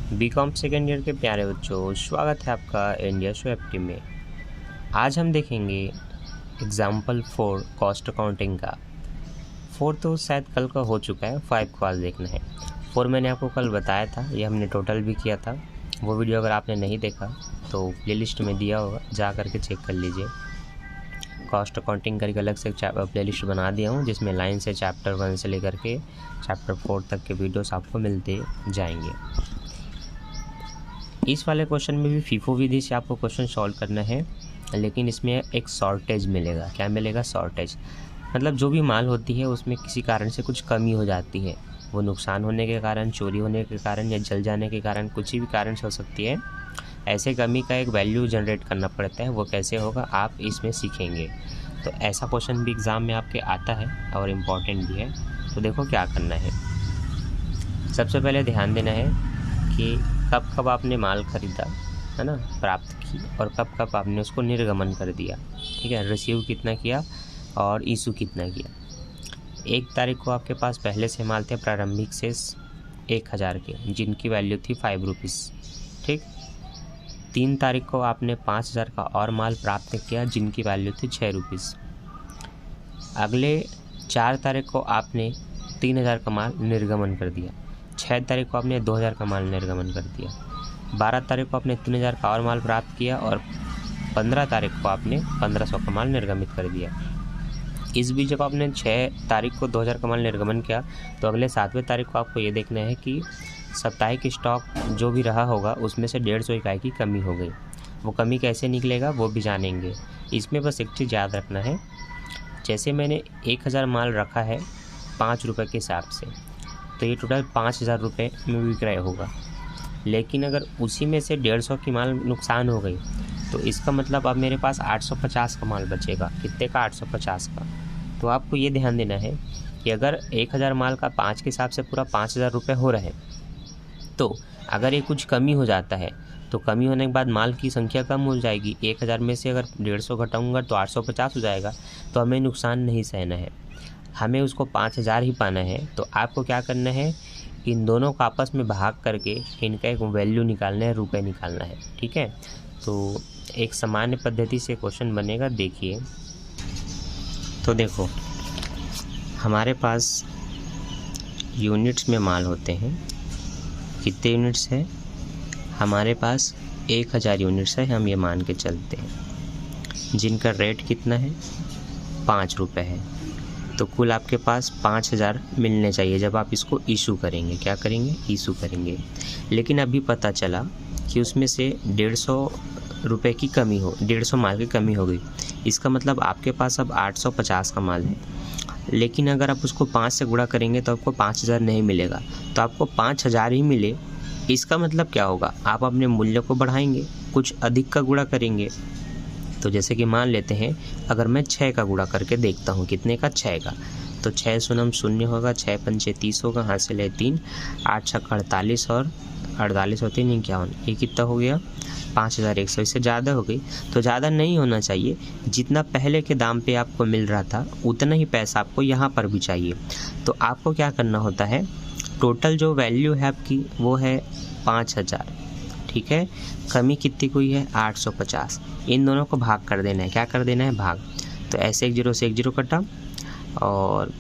BCom second year के प्यारे बच्चों, स्वागत है आपका इंडिया शो एप्टी में। आज हम देखेंगे एग्जाम्पल 4 कॉस्ट अकाउंटिंग का। 4 तो शायद कल का हो चुका है, 5 को आज देखना है। 4 मैंने आपको कल बताया था, ये हमने टोटल भी किया था। वो वीडियो अगर आपने नहीं देखा तो प्लेलिस्ट में दिया होगा, जा करके चेक कर लीजिए। कॉस्ट अकाउंटिंग करके अलग से प्लेलिस्ट बना दिया हूँ, जिसमें लाइन से चैप्टर 1 से लेकर के चैप्टर 4 तक के वीडियोस आपको मिलते जाएंगे। इस वाले क्वेश्चन में भी फीफो विधि से आपको क्वेश्चन सॉल्व करना है, लेकिन इसमें एक शॉर्टेज मिलेगा। क्या मिलेगा? शॉर्टेज। मतलब जो भी माल होती है उसमें किसी कारण से कुछ कमी हो जाती है, वो नुकसान होने के कारण, चोरी होने के कारण या जल जाने के कारण, कुछ भी कारण से हो सकती है। ऐसे कमी का एक वैल्यू जनरेट करना पड़ता है, वो कैसे होगा आप इसमें सीखेंगे। तो ऐसा क्वेश्चन भी एग्ज़ाम में आपके आता है और इम्पॉर्टेंट भी है। तो देखो क्या करना है। सबसे पहले ध्यान देना है कि कब कब आपने माल ख़रीदा, है ना, प्राप्त की, और कब कब आपने उसको निर्गमन कर दिया। ठीक है, रिसीव कितना किया और इशू कितना किया। 1 तारीख को आपके पास पहले से माल थे प्रारंभिक शेष 1000 के, जिनकी वैल्यू थी 5 रुपीज़। ठीक। 3 तारीख को आपने 5000 का और माल प्राप्त किया, जिनकी वैल्यू थी 6 रुपीज़। अगले 4 तारीख को आपने 3000 का माल निर्गमन कर दिया। 6 तारीख को आपने 2000 का माल निर्गमन कर दिया। 12 तारीख को आपने 3000 का और माल प्राप्त किया और 15 तारीख को आपने 1500 का माल निर्गमित कर दिया। इस बीच जब आपने 6 तारीख को 2000 का माल निर्गमन किया, तो अगले 7वें तारीख को आपको ये देखना है कि साप्ताहिक स्टॉक जो भी रहा होगा उसमें से 150 इकाई की कमी हो गई। वो कमी कैसे निकलेगा वो भी जानेंगे। इसमें बस एक चीज़ याद रखना है, जैसे मैंने 1000 माल रखा है 5 रुपये के हिसाब से, तो ये टोटल 5000 रुपये में विक्रय होगा। लेकिन अगर उसी में से 150 की माल नुकसान हो गई, तो इसका मतलब अब मेरे पास 850 का माल बचेगा। कितने का? 850 का। तो आपको ये ध्यान देना है कि अगर 1000 माल का 5 के हिसाब से पूरा 5000 रुपये हो रहे हैं, तो अगर ये कुछ कमी हो जाता है तो कमी होने के बाद माल की संख्या कम हो जाएगी। 1000 में से अगर 150 घटाऊँगा तो 850 हो जाएगा। तो हमें नुकसान नहीं सहना है, हमें उसको 5000 ही पाना है। तो आपको क्या करना है, इन दोनों को आपस में भाग करके इनका एक वैल्यू निकालना है, रुपए निकालना है। ठीक है, तो एक सामान्य पद्धति से क्वेश्चन बनेगा। देखिए, तो देखो हमारे पास यूनिट्स में माल होते हैं। कितने यूनिट्स है? हमारे पास 1000 यूनिट्स है, हम ये मान के चलते हैं, जिनका रेट कितना है? 5 रुपये है। तो कुल आपके पास 5000 मिलने चाहिए जब आप इसको इशू करेंगे। क्या करेंगे? इशू करेंगे। लेकिन अभी पता चला कि उसमें से 150 रुपये की कमी हो, 150 माल की कमी हो गई। इसका मतलब आपके पास अब 850 का माल है। लेकिन अगर आप उसको 5 से गुणा करेंगे तो आपको 5000 नहीं मिलेगा, तो आपको 5000 ही मिले। इसका मतलब क्या होगा? आप अपने मूल्य को बढ़ाएंगे, कुछ अधिक का गुणा करेंगे। तो जैसे कि मान लेते हैं, अगर मैं 6 का गुणा करके देखता हूँ, कितने का? 6 का। तो 6 शून्य 0 होगा, 6 पंचे 30 होगा, हासिल है 3, 8 छक्का 48 और 48 और 3 51। ये कितना हो गया? 5100। इससे ज़्यादा हो गई, तो ज़्यादा नहीं होना चाहिए। जितना पहले के दाम पे आपको मिल रहा था उतना ही पैसा आपको यहाँ पर भी चाहिए। तो आपको क्या करना होता है, टोटल जो वैल्यू है आपकी वो है 5000। ठीक है, कमी कितनी हुई है? 850। इन दोनों को भाग कर देना है। क्या कर देना है? भाग। तो ऐसे 1 0 से 1 0 कटा और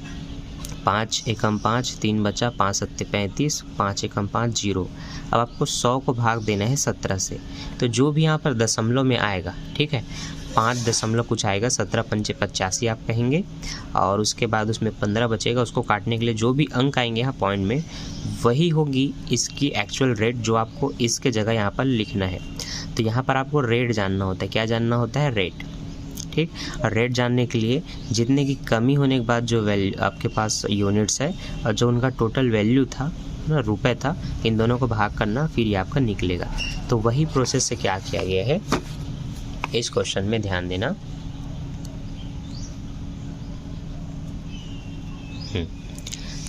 5 एकम 5, 3 बचा, 5 सत्ते 35, 5 एकम 5 0। अब आपको 100 को भाग देना है 17 से। तो जो भी यहाँ पर दशमलव में आएगा, ठीक है, 5 दशमलव कुछ आएगा, 17 पंचे 85 आप कहेंगे, और उसके बाद उसमें 15 बचेगा। उसको काटने के लिए जो भी अंक आएंगे यहाँ पॉइंट में, वही होगी इसकी एक्चुअल रेट, जो आपको इसके जगह यहाँ पर लिखना है। तो यहाँ पर आपको रेट जानना होता है। क्या जानना होता है? रेट। ठीक। और रेट जानने के लिए जितने की कमी होने के बाद जो वैल्यू आपके पास यूनिट्स है और जो उनका टोटल वैल्यू था ना, रुपए था, इन दोनों को भाग करना, फिर ये आपका निकलेगा। तो वही प्रोसेस से क्या किया गया है इस क्वेश्चन में, ध्यान देना।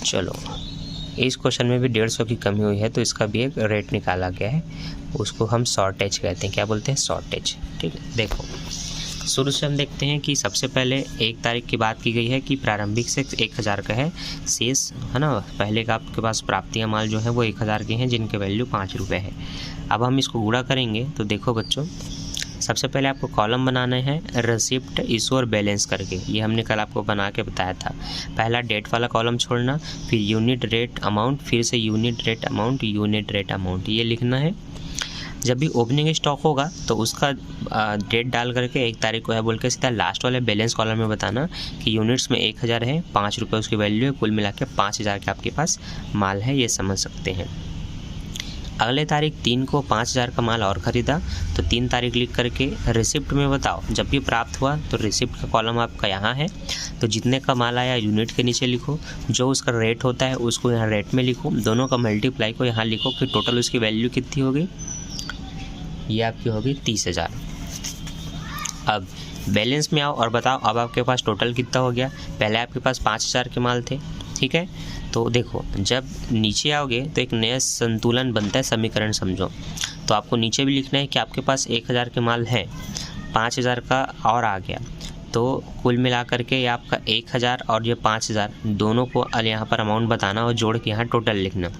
चलो, इस क्वेश्चन में भी 150 की कमी हुई है, तो इसका भी एक रेट निकाला गया है। उसको हम शॉर्टेज कहते हैं। क्या बोलते हैं? शॉर्टेज। ठीक है, देखो शुरू से हम देखते हैं कि सबसे पहले 1 तारीख की बात की गई है कि प्रारंभिक से 1000 का है शेष, है ना। पहले का आपके पास प्राप्तियां माल जो है वो 1000 के हैं जिनके वैल्यू 5 रुपये है। अब हम इसको गुणा करेंगे तो देखो बच्चों, सबसे पहले आपको कॉलम बनाना है रिसिप्ट, इशू और बैलेंस करके। ये हमने कल आपको बना के बताया था। पहला डेट वाला कॉलम छोड़ना, फिर यूनिट रेट अमाउंट, फिर से unit rate amount, unit rate amount, ये लिखना है। जब भी ओपनिंग स्टॉक होगा तो उसका डेट डाल करके 1 तारीख को है बोल के सीधा लास्ट वाले बैलेंस कॉलम में बताना कि यूनिट्स में 1000 है, 5 रुपये उसकी वैल्यू है, कुल मिला के 5000 के आपके पास माल है, ये समझ सकते हैं। अगले तारीख 3 को 5000 का माल और ख़रीदा तो 3 तारीख लिख करके रिसिप्ट में बताओ। जब भी प्राप्त हुआ तो रिसिप्ट का कॉलम आपका यहाँ है, तो जितने का माल आया यूनिट के नीचे लिखो, जो उसका रेट होता है उसको यहाँ रेट में लिखो, दोनों का मल्टीप्लाई को यहाँ लिखो कि टोटल उसकी वैल्यू कितनी हो गई, ये आपकी होगी 30000। अब बैलेंस में आओ और बताओ अब आपके पास टोटल कितना हो गया। पहले आपके पास 5000 के माल थे, ठीक है। तो देखो जब नीचे आओगे तो एक नया संतुलन बनता है, समीकरण समझो। तो आपको नीचे भी लिखना है कि आपके पास 1000 के माल है, 5000 का और आ गया, तो कुल मिला करके ये आपका 1000 और ये 5000 दोनों को यहाँ पर अमाउंट बताना और जोड़ के यहाँ टोटल लिखना।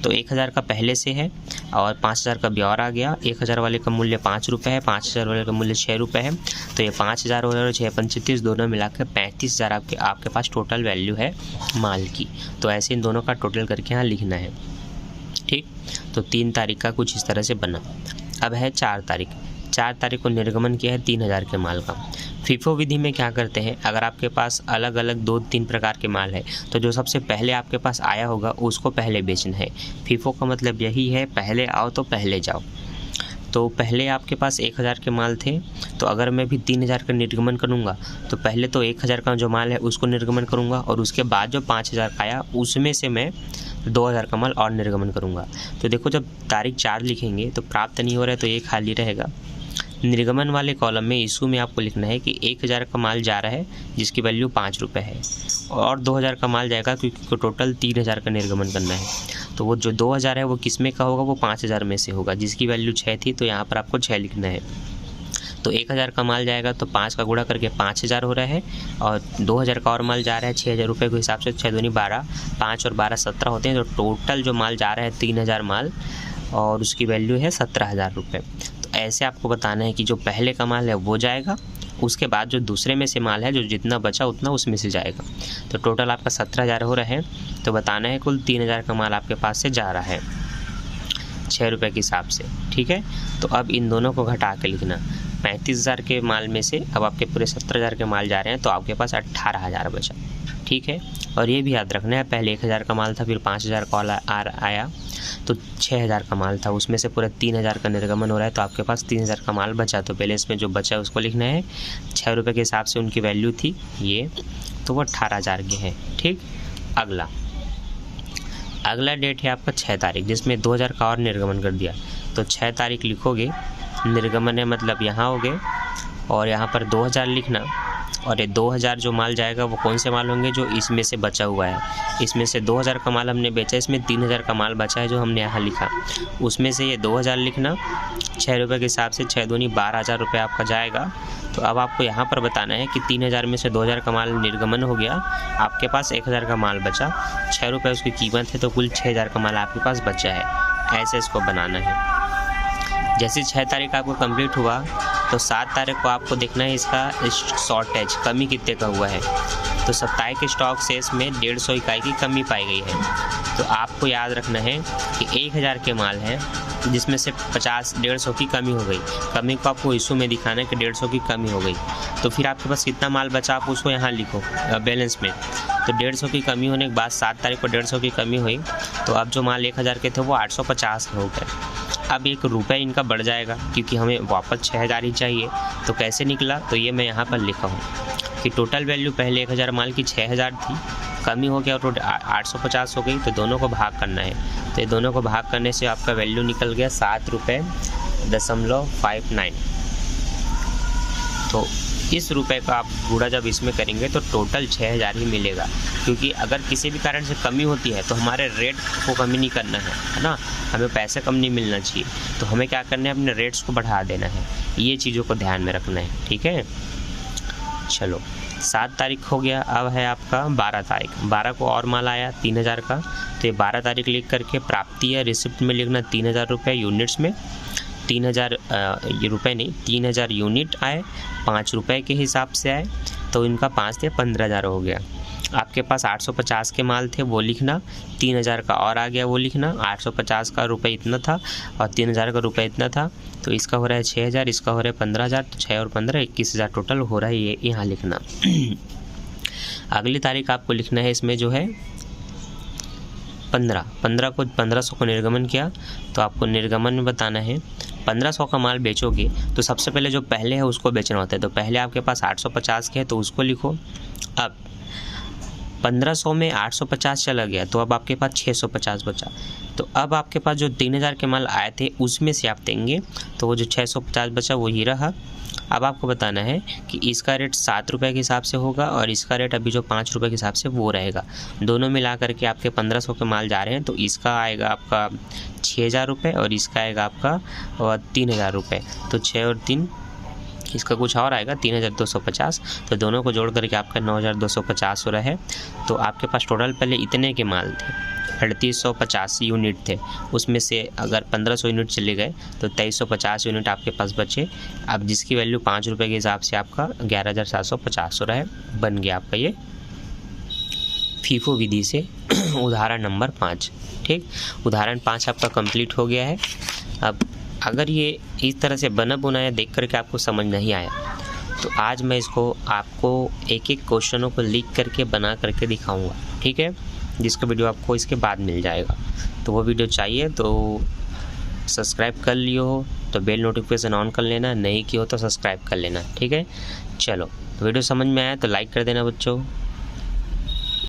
तो 1000 का पहले से है और 5000 का भी और आ गया। 1000 वाले का मूल्य 5 रुपये है, 5000 वाले का मूल्य 6 रुपये है, तो ये 5000 और 6 35 दोनों मिला के 35000 आपके पास टोटल वैल्यू है माल की। तो ऐसे इन दोनों का टोटल करके यहाँ लिखना है, ठीक। तो 3 तारीख का कुछ इस तरह से बना। अब है 4 तारीख। 4 तारीख को निर्गमन किया है 3000 के माल का। फीफो विधि में क्या करते हैं, अगर आपके पास अलग अलग 2-3 प्रकार के माल है तो जो सबसे पहले आपके पास आया होगा उसको पहले बेचना है। फीफो का मतलब यही है, पहले आओ तो पहले जाओ। तो पहले आपके पास 1000 के माल थे, तो अगर मैं भी 3000 का निर्गमन करूंगा तो पहले तो 1000 का जो माल है उसको निर्गमन करूंगा और उसके बाद जो 5000 का आया उसमें से मैं 2000 का माल और निर्गमन करूंगा। तो देखो जब तारीख 4 लिखेंगे तो प्राप्त नहीं हो रहा है तो ये खाली रहेगा। निर्गमन वाले कॉलम में इशू में आपको लिखना है कि 1000 का माल जा रहा है जिसकी वैल्यू 5 रुपये है, और 2000 का माल जाएगा क्योंकि टोटल 3000 का निर्गमन करना है। तो वो जो 2000 है वो किस में का होगा, वो 5000 में से होगा जिसकी वैल्यू 6 थी, तो यहाँ पर आपको 6 लिखना है। तो 1000 का माल जाएगा तो 5 का गुणा करके 5000 हो रहा है, और 2000 का और माल जा रहा है 6000 रुपये के हिसाब से, 6 दूनी 12, 5 और 12 17 होते हैं। तो टोटल जो माल जा रहा है 3000 माल और उसकी वैल्यू है 17000 रुपये। तो ऐसे आपको बताना है कि जो पहले का माल है वो जाएगा, उसके बाद जो दूसरे में से माल है जो जितना बचा उतना उसमें से जाएगा। तो टोटल आपका 17000 हो रहा है, तो बताना है कुल 3000 का माल आपके पास से जा रहा है 6 रुपये के हिसाब से, ठीक है। तो अब इन दोनों को घटा के लिखना, 35000 के माल में से अब आपके पूरे 70000 के माल जा रहे हैं तो आपके पास 18000 बचा, ठीक है। और ये भी याद रखना है, पहले 1000 का माल था, फिर 5000 का आया तो 6000 का माल था, उसमें से पूरा 3000 का निर्गमन हो रहा है तो आपके पास 3000 का माल बचा। तो पहले इसमें जो बचा है उसको लिखना है, 6 रुपये के हिसाब से उनकी वैल्यू थी ये, तो वो 18000 के हैं, ठीक। अगला डेट है आपका 6 तारीख जिसमें 2000 का और निर्गमन कर दिया। तो 6 तारीख लिखोगे, निर्गमन है मतलब यहाँ हो गए और यहाँ पर 2000 लिखना, और ये 2000 जो माल जाएगा वो कौन से माल होंगे, जो इसमें से बचा हुआ है। इसमें से 2000 का माल हमने बेचा, इसमें 3000 का माल बचा है जो हमने यहाँ लिखा, उसमें से ये 2000 लिखना। 6 रुपये के हिसाब से 6 दूनी 12000 रुपये आपका जाएगा। तो अब आपको यहाँ पर बताना है कि 3000 में से 2000 का माल निर्गमन हो गया, आपके पास 1000 का माल बचा, 6 रुपये उसकी कीमत है, तो कुल 6000 का माल आपके पास बचा है। ऐसे इसको बनाना है। जैसे 6 तारीख आपको कंप्लीट हुआ तो 7 तारीख को आपको देखना है इसका शॉर्टेज, कमी कितने का हुआ है। तो साप्ताहिक स्टॉक शेष में 150 इकाई की कमी पाई गई है। तो आपको याद रखना है कि 1000 के माल हैं जिसमें से 150 की कमी हो गई। कमी को आपको इशू में दिखाना है कि 150 की कमी हो गई। तो फिर आपके पास कितना माल बचा आप उसको यहाँ लिखो बैलेंस में। तो 150 की कमी होने के बाद 7 तारीख को 150 की कमी हुई, तो अब जो माल 1000 के थे वो 850 हो गए। अब 1 रुपये इनका बढ़ जाएगा क्योंकि हमें वापस 6000 ही चाहिए। तो कैसे निकला, तो ये मैं यहाँ पर लिखा हूँ कि टोटल वैल्यू पहले 1000 माल की 6000 थी, कमी हो गया और 850 हो गई, तो दोनों को भाग करना है। तो ये दोनों को भाग करने से आपका वैल्यू निकल गया 7.59 रुपये। तो इस रुपए का आप गुणा जब इसमें करेंगे तो टोटल 6000 ही मिलेगा, क्योंकि अगर किसी भी कारण से कमी होती है तो हमारे रेट को कमी नहीं करना है ना, हमें पैसे कम नहीं मिलना चाहिए, तो हमें क्या करना है, अपने रेट्स को बढ़ा देना है। ये चीज़ों को ध्यान में रखना है, ठीक है। चलो 7 तारीख हो गया, अब है आपका 12 तारीख। 12 को और माल आया 3000 का, तो ये 12 तारीख लिख करके प्राप्ति या रिसिप्ट में लिखना 3000 रुपये यूनिट्स में। 3000 रुपये नहीं, 3000 यूनिट आए, 5 रुपये के हिसाब से आए, तो इनका 5 थे 15000 हो गया। आपके पास 850 के माल थे वो लिखना, 3000 का और आ गया वो लिखना, 850 का रुपये इतना था और 3000 का रुपये इतना था, तो इसका हो रहा है 6000, इसका हो रहा है 15000, तो 6 और 15 21000 टोटल हो रहा है, ये यहाँ लिखना। अगली तारीख आपको लिखना है इसमें जो है 15 को 1500 को निर्गमन किया, तो आपको निर्गमन में बताना है 1500 का माल बेचोगे तो सबसे पहले जो पहले है उसको बेचना होता है, तो पहले आपके पास 850 के है तो उसको लिखो। अब 1500 में 850 चला गया तो अब आपके पास 650 बचा, तो अब आपके पास जो 3000 के माल आए थे उसमें से आप देंगे, तो वो जो 650 बचा वो ही रहा। अब आपको बताना है कि इसका रेट 7 रुपये के हिसाब से होगा और इसका रेट अभी जो 5 रुपये के हिसाब से वो रहेगा, दोनों मिला करके आपके 1500 के माल जा रहे हैं, तो इसका आएगा आपका 6000 रुपये और इसका आएगा आपका 3000 रुपये, तो 6 और 3 इसका कुछ और आएगा 3250, तो दोनों को जोड़ करके आपका 9250 हो रहा है। तो आपके पास टोटल पहले इतने के माल थे, 3850 यूनिट थे, उसमें से अगर 1500 यूनिट चले गए तो 2350 यूनिट आपके पास बचे। अब जिसकी वैल्यू 5 रुपये के हिसाब से आपका 11750 हो रहा है, बन गया आपका ये फीफो विधि से उदाहरण नंबर 5। ठीक, उदाहरण 5 आपका कंप्लीट हो गया है। अब अगर ये इस तरह से बना बुनाया देख करके आपको समझ नहीं आया तो आज मैं इसको आपको एक एक क्वेश्चनों को लिख करके बना करके दिखाऊंगा, ठीक है, जिसका वीडियो आपको इसके बाद मिल जाएगा। तो वो वीडियो चाहिए तो सब्सक्राइब कर लियो हो तो बेल नोटिफिकेशन ऑन कर लेना, नहीं की हो तो सब्सक्राइब कर लेना, ठीक है। चलो, वीडियो समझ में आया तो लाइक कर देना बच्चों।